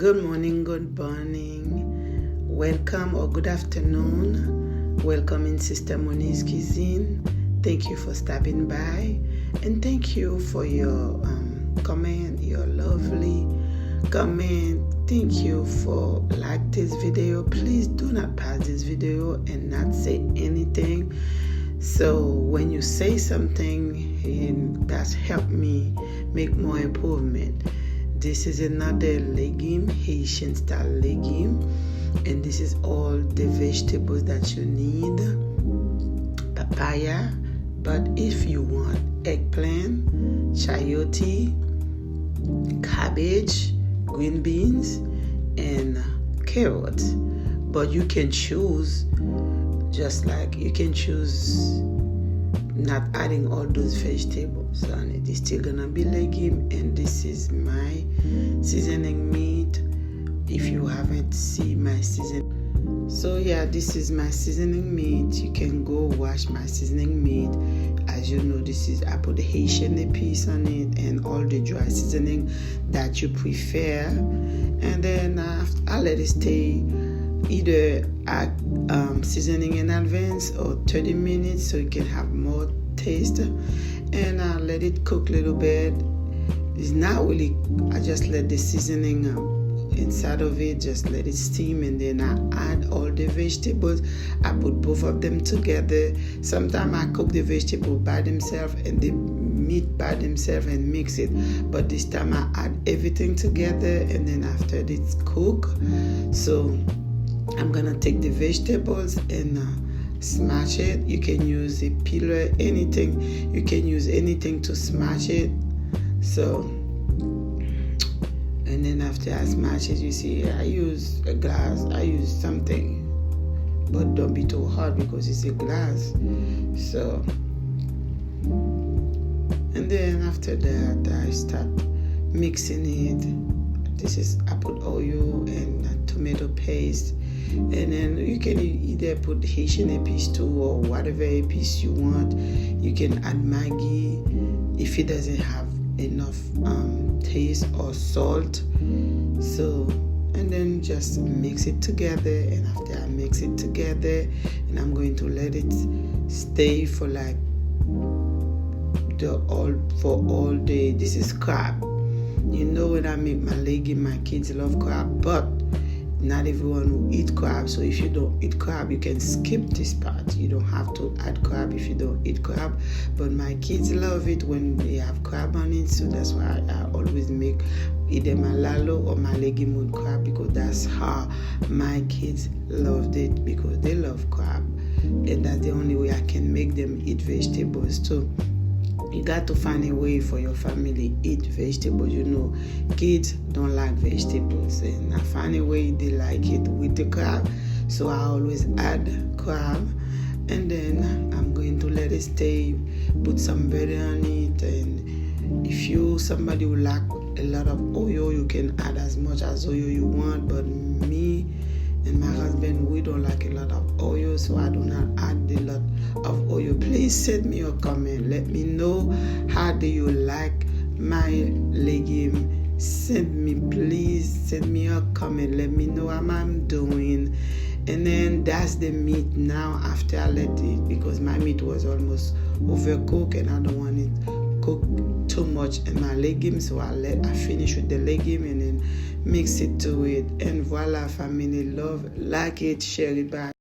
Good morning, welcome or good afternoon. Welcome in Sister Monique's Cuisine. Thank you for stopping by, and thank you for your comment, your lovely comment. Thank you for like this video. Please do not pass this video and not say anything. So when you say something, that's helped me make more improvement. This is another legume, Haitian style legume, and this is all the vegetables that you need. Papaya, but if you want eggplant, chayote, cabbage, green beans, and carrots. But you can choose, just like you can choose not adding all those vegetables on it. It's still gonna be legume, and this is my seasoning meat. If you haven't seen my seasoning, so yeah, this is my seasoning meat. You can go watch my seasoning meat. As you know, this is, I put the Haitian épices on it and all the dry seasoning that you prefer, and then I let it stay either at seasoning in advance or 30 minutes so you can have more taste, and I let it cook a little bit. It's not really, I just let the seasoning inside of it, just let it steam, and then I add all the vegetables. I put both of them together. Sometimes I cook the vegetable by themselves and the meat by themselves and mix it, but this time I add everything together, and then after it's cooked, so I'm gonna take the vegetables and smash it. You can use a peeler, anything. You can use anything to smash it. So, and then after I smash it, you see, I use a glass. I use something, but don't be too hard because it's a glass. So, and then after that, I start mixing it. This is, I put oil and tomato paste. And then you can either put Haitian épices too, or whatever épices you want. You can add Maggi if it doesn't have enough taste or salt. So, and then just mix it together. And after I mix it together, and I'm going to let it stay for like all day. This is crab. You know, when I make my legume, my kids love crab, but not everyone will eat crab. So if you don't eat crab, you can skip this part. You don't have to add crab if you don't eat crab. But my kids love it when they have crab on it. So that's why I always make either my lalo or my legume with crab, because that's how my kids loved it, because they love crab. And that's the only way I can make them eat vegetables too. You got to find a way for your family eat vegetables. You know, kids don't like vegetables, and I find a way they like it with the crab. So I always add crab, and then I'm going to let it stay. Put some butter on it, and if somebody who like a lot of oil, you can add as much as oil you want. But me and my husband, we don't like a lot of oil, so I do not add a lot of oil. Please send me a comment. Let me know how do you like my legume. Please send me a comment. Let me know how I'm doing. And then that's the meat now after I let it, because my meat was almost overcooked and I don't want it cooked too much in my legume. So I finish with the legume and then mix it to it. And voila, family, love, like it, share it, bye.